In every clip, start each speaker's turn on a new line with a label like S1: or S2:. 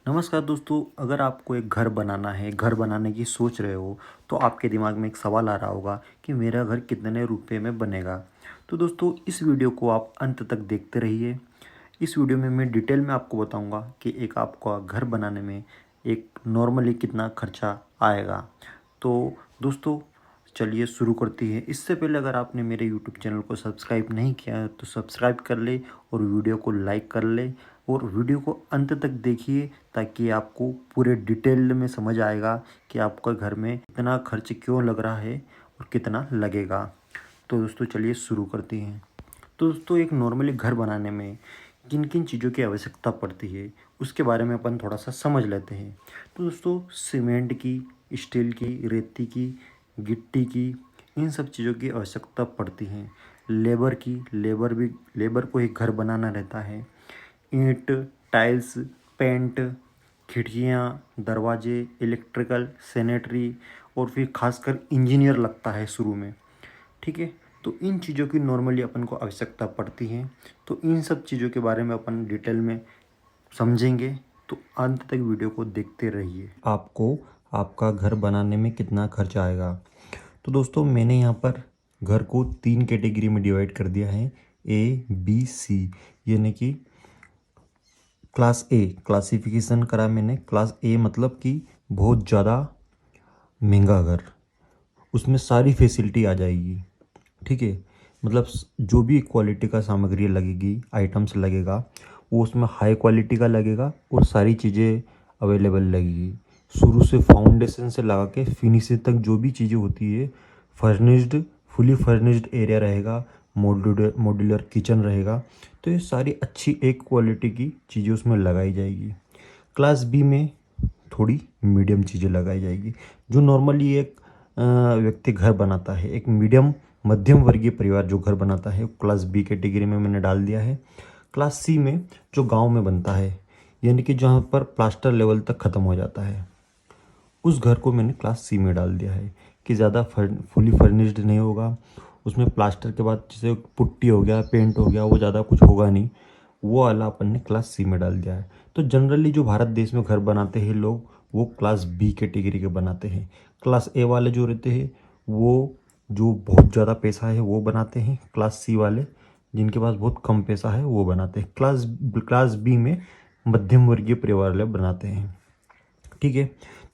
S1: नमस्कार दोस्तों, अगर आपको एक घर बनाना है, घर बनाने की सोच रहे हो, तो आपके दिमाग में एक सवाल आ रहा होगा कि मेरा घर कितने रुपए में बनेगा। तो दोस्तों, इस वीडियो को आप अंत तक देखते रहिए। इस वीडियो में मैं डिटेल में आपको बताऊंगा कि एक आपका घर बनाने में एक नॉर्मली कितना खर्चा आएगा। तो दोस्तों, चलिए शुरू करती है। इससे पहले अगर आपने मेरे यूट्यूब चैनल को सब्सक्राइब नहीं किया है तो सब्सक्राइब कर ले और वीडियो को लाइक कर ले और वीडियो को अंत तक देखिए, ताकि आपको पूरे डिटेल में समझ आएगा कि आपका घर में इतना खर्च क्यों लग रहा है और कितना लगेगा। तो दोस्तों, चलिए शुरू करते हैं। तो दोस्तों, एक नॉर्मली घर बनाने में किन किन चीज़ों की आवश्यकता पड़ती है उसके बारे में अपन थोड़ा सा समझ लेते हैं। तो दोस्तों, सीमेंट की, स्टील की, रेती की, गिट्टी की, इन सब चीज़ों की आवश्यकता पड़ती है। लेबर की, लेबर को एक घर बनाना रहता है। ईंट, टाइल्स, पेंट, खिड़कियाँ, दरवाजे, इलेक्ट्रिकल, सैनिटरी और फिर खासकर इंजीनियर लगता है शुरू में। ठीक है, तो इन चीज़ों की नॉर्मली अपन को आवश्यकता पड़ती है। तो इन सब चीज़ों के बारे में अपन डिटेल में समझेंगे, तो अंत तक वीडियो को देखते रहिए। आपको आपका घर बनाने में कितना खर्च आएगा। तो दोस्तों, मैंने यहाँ पर घर को 3 कैटेगरी में डिवाइड कर दिया है, ए बी सी। यानी कि क्लास ए क्लासिफिकेशन करा मैंने। क्लास ए मतलब कि बहुत ज़्यादा महंगा घर, उसमें सारी फैसिलिटी आ जाएगी। ठीक है, मतलब जो भी क्वालिटी का सामग्री लगेगी, आइटम्स लगेगा, वो उसमें हाई क्वालिटी का लगेगा और सारी चीज़ें अवेलेबल लगेगी। शुरू से फाउंडेशन से लगा के फिनिशिंग तक जो भी चीज़ें होती है, फर्निश्ड, फुली फर्निश्ड एरिया रहेगा, मॉड्यूलर किचन रहेगा। तो ये सारी अच्छी एक क्वालिटी की चीज़ें उसमें लगाई जाएगी। क्लास बी में थोड़ी मीडियम चीज़ें लगाई जाएगी। जो नॉर्मली एक व्यक्ति घर बनाता है, एक मध्यम वर्गीय परिवार जो घर बनाता है, क्लास बी कैटेगरी में मैंने डाल दिया है। क्लास सी में जो गांव में बनता है, यानी कि जहाँ पर प्लास्टर लेवल तक ख़त्म हो जाता है, उस घर को मैंने क्लास सी में डाल दिया है कि ज़्यादा फुली फर्निश्ड नहीं होगा। उसमें प्लास्टर के बाद जैसे पुट्टी हो गया, पेंट हो गया, वो ज़्यादा कुछ होगा नहीं, वो वाला अपन ने क्लास सी में डाल दिया है। तो जनरली जो भारत देश में घर बनाते हैं लोग, वो क्लास बी कैटेगरी के बनाते हैं। क्लास ए वाले जो रहते हैं, वो जो बहुत ज़्यादा पैसा है वो बनाते हैं। क्लास सी वाले जिनके पास बहुत कम पैसा है वो बनाते हैं। क्लास बी में मध्यम वर्गीय परिवार वाले बनाते हैं। ठीक है,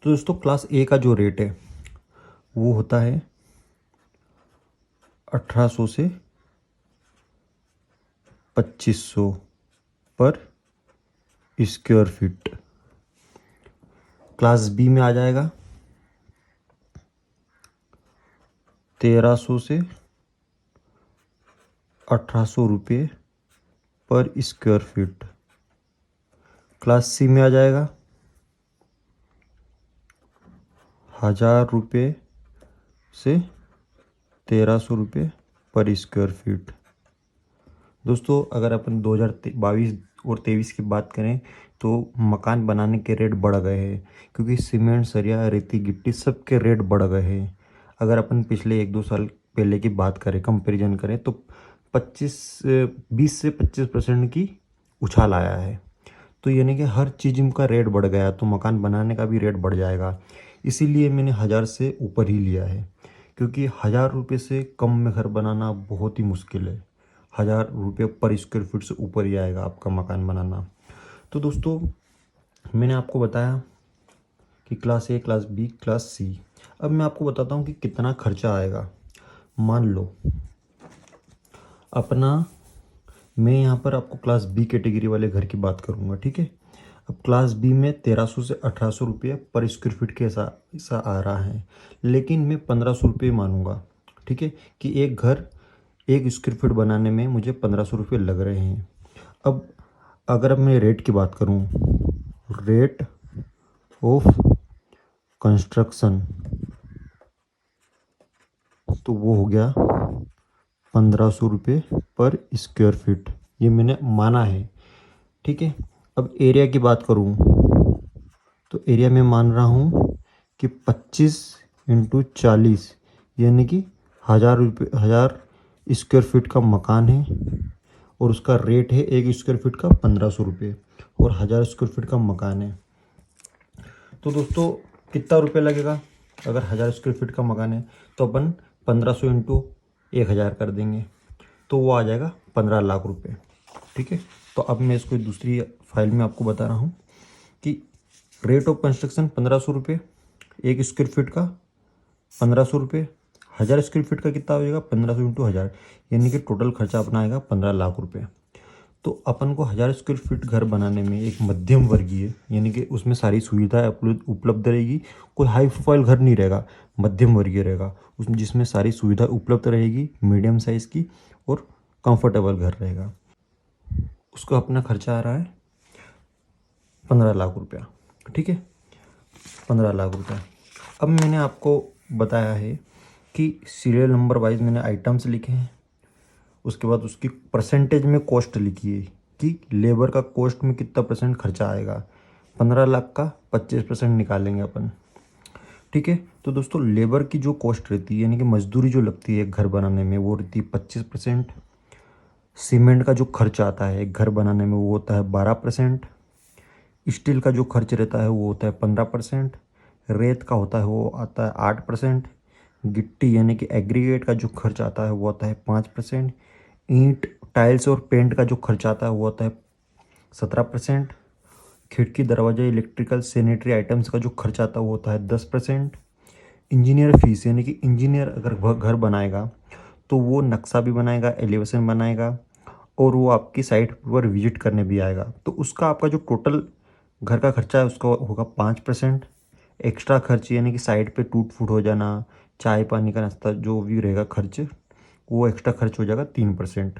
S1: तो दोस्तों, क्लास ए का जो रेट है वो होता है 1800 से 2500 पर स्क्वायर फीट। क्लास बी में आ जाएगा 1300 से 1800 रुपये पर स्क्वायर फीट। क्लास सी में आ जाएगा 1000 रुपये से 1300 रुपये पर स्क्वायर फीट। दोस्तों, अगर अपन 2022 और 23 की बात करें तो मकान बनाने के रेट बढ़ गए हैं, क्योंकि सीमेंट, सरिया, रेती, गिट्टी सब के रेट बढ़ गए हैं। अगर अपन पिछले 1-2 साल पहले की बात करें, कंपैरिजन करें, तो 20 से 25% की उछाल आया है। तो यानी कि हर चीज़ का रेट बढ़ गया, तो मकान बनाने का भी रेट बढ़ जाएगा। इसीलिए मैंने 1000 से ऊपर ही लिया है, क्योंकि 1000 रुपये से कम में घर बनाना बहुत ही मुश्किल है। 1000 रुपये पर स्क्वायर फीट से ऊपर ही आएगा आपका मकान बनाना। तो दोस्तों, मैंने आपको बताया कि class A, class B, class C. अब मैं आपको बताता हूँ कि कितना खर्चा आएगा। मान लो अपना, मैं यहाँ पर आपको क्लास बी कैटेगरी वाले घर की बात करूँगा। ठीक है, अब क्लास बी में 1300 से 1800 रुपये पर स्क्वायर फीट के ऐसा आ रहा है, लेकिन मैं 1500 रुपये मानूंगा। ठीक है, कि एक घर 1 स्क्वायर फीट बनाने में मुझे 1500 रुपये लग रहे हैं। अब मैं रेट की बात करूँ, रेट ऑफ कंस्ट्रक्शन, तो वो हो गया 1500 रुपये पर स्क्वायर फीट, ये मैंने माना है। ठीक है, अब एरिया की बात करूँ तो एरिया में मान रहा हूँ कि 25 × 40, यानी कि 1000 स्क्वायर फीट का मकान है और उसका रेट है 1 स्क्वायर फीट का 1500 रुपये, और 1000 स्क्वायर फीट का मकान है तो दोस्तों कितना रुपये लगेगा, अगर 1000 स्क्वायर फीट का मकान है तो अपन 1500 इंटू 1000 कर देंगे तो वो आ जाएगा 15 लाख रुपए। ठीक है, तो अब मैं इसको दूसरी फाइल में आपको बता रहा हूँ कि रेट ऑफ कंस्ट्रक्शन 1500 रुपये, 1 स्क्वायर फीट का 1500 रुपये, 1000 स्क्वायर फीट का कितना हो जाएगा 1500 इंटू 1000, यानी कि टोटल खर्चा अपना आएगा 15 लाख रुपये। तो अपन को 1000 स्क्वायर फीट घर बनाने में एक मध्यम वर्गीय, यानी कि उसमें सारी सुविधाएं उपलब्ध रहेगी, कोई हाई प्रोफाइल घर नहीं रहेगा, मध्यम वर्गीय रहेगा उसमें, जिसमें सारी सुविधा उपलब्ध रहेगी, मीडियम साइज़ की और कंफर्टेबल घर रहेगा। उसका अपना खर्चा आ रहा है 15 लाख रुपया। ठीक है, 15 लाख रुपया। अब मैंने आपको बताया है कि सीरियल नंबर वाइज मैंने आइटम्स लिखे हैं, उसके बाद उसकी परसेंटेज में कॉस्ट लिखी है कि लेबर का कॉस्ट में कितना परसेंट खर्चा आएगा। 15 लाख का 25% निकालेंगे अपन। ठीक है, तो दोस्तों लेबर की जो कॉस्ट रहती है, यानी कि मजदूरी जो लगती है घर बनाने में, वो रहती है 25%। सीमेंट का जो खर्च आता है घर बनाने में वो होता है 12%। स्टील का जो खर्च रहता है वो होता है 15%। रेत का होता है वो आता है 8%। गिट्टी यानी कि एग्रीगेट का जो खर्च आता है वो आता है 5%। ईंट, टाइल्स और पेंट का जो खर्च आता है वो आता है 17%। खिड़की, दरवाजा, इलेक्ट्रिकल, सैनिटरी आइटम्स का जो खर्च आता है वो होता है 10%। इंजीनियर फीस, यानी कि इंजीनियर अगर घर बनाएगा तो वो नक्शा भी बनाएगा, एलिवेशन बनाएगा और वो आपकी साइट पर विजिट करने भी आएगा, तो उसका आपका जो टोटल घर का खर्चा है उसका होगा 5%। एक्स्ट्रा खर्च यानी कि साइड पे टूट फूट हो जाना, चाय पानी का नाश्ता जो भी रहेगा खर्च, वो एक्स्ट्रा खर्च हो जाएगा 3%।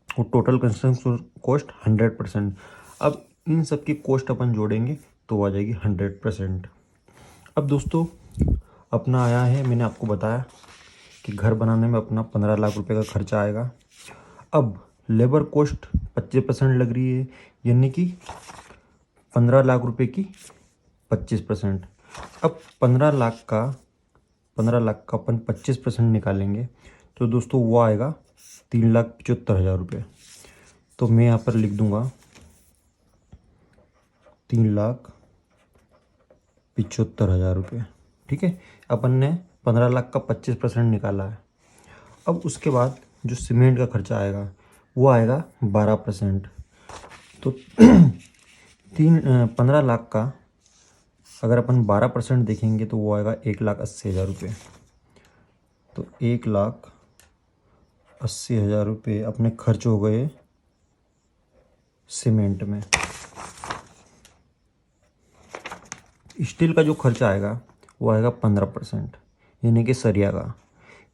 S1: और टोटल कंस्ट्रक्शन कॉस्ट 100%। अब इन सब की कॉस्ट अपन जोड़ेंगे तो आ जाएगी 100%। अब दोस्तों अपना आया है, मैंने आपको बताया कि घर बनाने में अपना 15 लाख रुपए का खर्चा आएगा। अब लेबर कॉस्ट 25% लग रही है, यानी कि 15 लाख रुपए की 25%। अब 15 लाख का अपन 25% निकालेंगे तो दोस्तों वो आएगा 3,75,000 रुपये। तो मैं यहाँ पर लिख दूंगा 3,75,000 रुपये। ठीक है, अपन ने 15 लाख का 25% निकाला है। अब उसके बाद जो सीमेंट का खर्चा आएगा वो आएगा 12%। तो 15 लाख का अगर अपन 12% देखेंगे तो वो आएगा 1,80,000 रुपये। तो 1,80,000 रुपये अपने खर्च हो गए सीमेंट में। स्टील का जो खर्चा आएगा वो आएगा 15%, यानी कि सरिया का,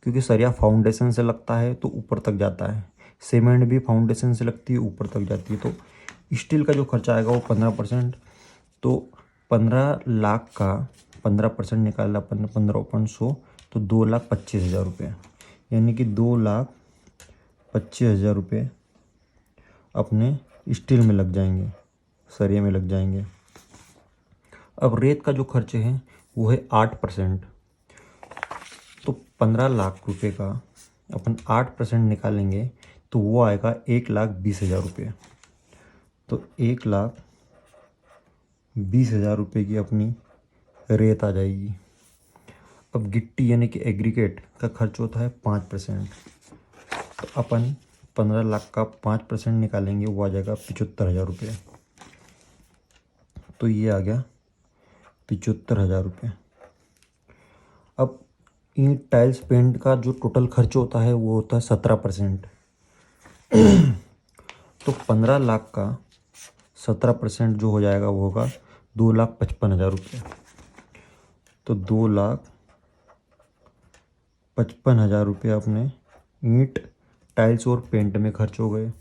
S1: क्योंकि सरिया फाउंडेशन से लगता है तो ऊपर तक जाता है, सीमेंट भी फाउंडेशन से लगती है ऊपर तक जाती है। तो स्टील का जो खर्चा आएगा वो 15%। तो 15 लाख का 15% निकाला अपन ने 15/100, तो 2,25,000 रुपये, यानी कि 2,25,000 रुपये अपने स्टील में लग जाएंगे, सरिया में लग जाएंगे। अब रेत का जो खर्च है वो है 8%। तो 15 लाख रुपये का अपन 8% निकालेंगे तो वो आएगा 1,20,000 रुपये। तो 1,20,000 रुपये की अपनी रेत आ जाएगी। अब गिट्टी यानी कि एग्रीगेट का खर्च होता है 5%। तो अपन 15 लाख का 5% निकालेंगे वो आ जाएगा 75,000 रुपये। तो ये आ गया 75,000 रुपये। अब ईंट, टाइल्स, पेंट का जो टोटल खर्च होता है वो होता है 17%। तो 15 लाख का 17% जो हो जाएगा वो होगा 2,55,000 रुपये। तो 2,55,000 रुपये अपने ईंट, टाइल्स और पेंट में खर्च हो गए।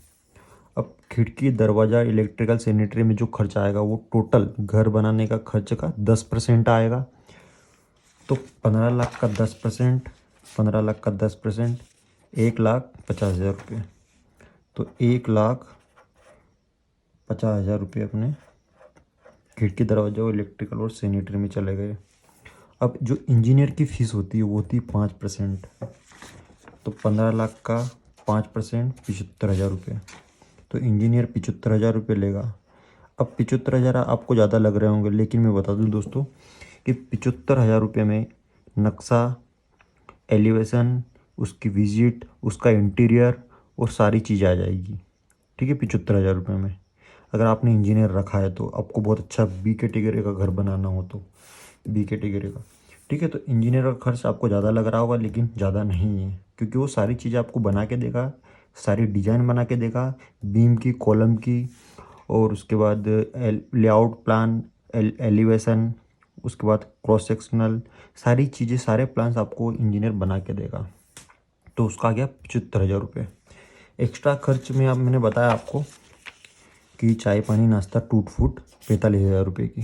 S1: अब खिड़की, दरवाज़ा, इलेक्ट्रिकल, सैनिटरी में जो खर्च आएगा वो टोटल घर बनाने का खर्च का 10% आएगा। तो 15 लाख का 10%, 15 लाख का 10%, 1,50,000 रुपये। तो 1,50,000 रुपये अपने खिड़की, दरवाजा, इलेक्ट्रिकल और सैनिटरी में चले गए। अब जो इंजीनियर की फ़ीस होती है वो होती है 5%। तो 15 लाख का 5% 75,000 रुपये। तो इंजीनियर 75,000 रुपये लेगा। अब 75,000 आपको ज़्यादा लग रहे होंगे, लेकिन मैं बता दूं दोस्तों कि 75,000 रुपये में नक्शा, एलिवेशन, उसकी विजिट, उसका इंटीरियर और सारी चीज़ें आ जाएगी। ठीक है, 75,000 रुपये में। अगर आपने इंजीनियर रखा है तो आपको बहुत अच्छा बी कैटेगरी का घर बनाना हो तो बी कैटेगरी का, ठीक है, तो इंजीनियर का खर्च आपको ज़्यादा लग रहा होगा, लेकिन ज़्यादा नहीं है, क्योंकि वो सारी चीज़ें आपको बना के देगा, सारी डिज़ाइन बना के देगा, बीम की, कॉलम की, और उसके बाद लेआउट प्लान, एलिवेशन, उसके बाद क्रॉस सेक्शनल, सारी चीज़ें, सारे प्लान्स आपको इंजीनियर बना के देगा। तो उसका आ गया 75,000 रुपये। एक्स्ट्रा खर्च में अब मैंने बताया आपको कि चाय पानी नाश्ता टूट फूट 45,000 रुपये की।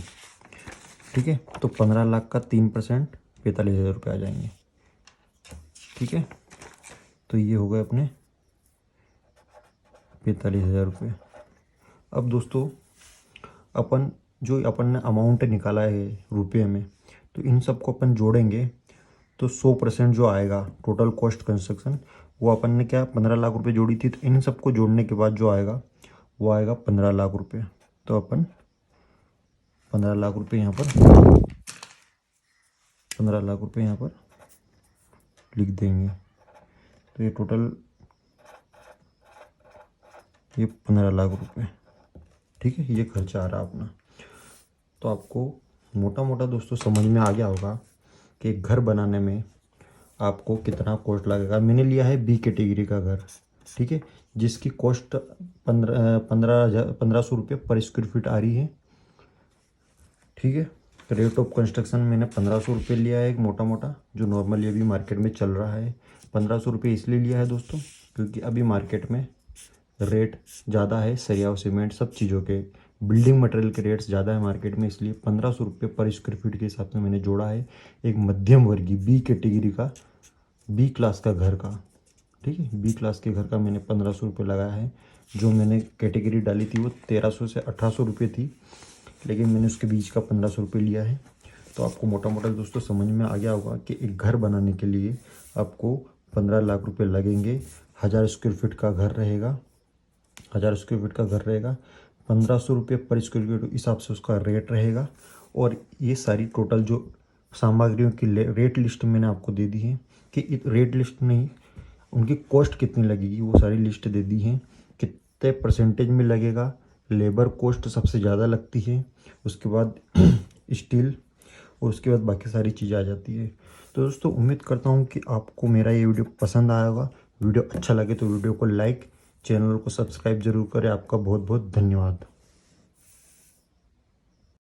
S1: ठीक है, तो 15 लाख का 3% 45,000 रुपये आ जाएंगे। ठीक है, तो ये हो गए अपने 45,000 रुपये। अब दोस्तों अपन ने अमाउंट निकाला है रुपये में, तो इन सबको अपन जोड़ेंगे तो 100% जो आएगा टोटल कॉस्ट कंस्ट्रक्शन, वो अपन ने क्या 15 लाख रुपए जोड़ी थी, तो इन सबको जोड़ने के बाद जो आएगा वो आएगा 15 लाख रुपए। तो अपन 15 लाख रुपए यहाँ पर 15 लाख रुपए यहाँ पर लिख देंगे। तो ये टोटल ये 15 लाख रुपए, ठीक है, ये खर्चा आ रहा अपना। तो आपको मोटा मोटा दोस्तों समझ में आ गया होगा कि एक घर बनाने में आपको कितना कॉस्ट लगेगा। मैंने लिया है बी कैटेगरी का घर, ठीक है, जिसकी कॉस्ट 1500 रुपये पर स्क्वायर फीट आ रही है। ठीक है, रेट ऑफ कंस्ट्रक्शन मैंने 1500 रुपये लिया है, एक मोटा मोटा जो नॉर्मली अभी मार्केट में चल रहा है। 1500 रुपये इसलिए लिया है दोस्तों क्योंकि अभी मार्केट में रेट ज़्यादा है, सरिया और सीमेंट सब चीज़ों के, बिल्डिंग मटेरियल के रेट्स ज़्यादा है मार्केट में, इसलिए 1500 रुपये पर स्क्वायर फीट के हिसाब से मैंने जोड़ा है एक मध्यम वर्गीय बी कैटेगरी का, बी क्लास का घर का। ठीक है, बी क्लास के घर का मैंने 1500 रुपये लगाया है। जो मैंने कैटेगरी डाली थी वो 1300 से 1800 रुपये थी, लेकिन मैंने उसके बीच का 1500 रुपये लिया है। तो आपको मोटा मोटा दोस्तों समझ में आ गया होगा कि एक घर बनाने के लिए आपको 15 लाख रुपये लगेंगे। 1000 स्क्वायर फीट का घर रहेगा, 1000 स्क्वायर फीट का घर रहेगा, 1500 रुपये पर स्क्वायर फीट हिसाब से उसका रेट रहेगा। और ये सारी टोटल जो सामग्रियों की रेट लिस्ट मैंने आपको दे दी है, कि रेट लिस्ट नहीं, उनकी कॉस्ट कितनी लगेगी वो सारी लिस्ट दे दी है, कितने परसेंटेज में लगेगा। लेबर कॉस्ट सबसे ज़्यादा लगती है, उसके बाद स्टील, और उसके बाद बाकी सारी चीज़ें आ जाती है। तो दोस्तों उम्मीद करता हूँ कि आपको मेरा ये वीडियो पसंद आया होगा। वीडियो अच्छा लगे तो वीडियो को लाइक, चैनल को सब्सक्राइब जरूर करें। आपका बहुत बहुत धन्यवाद।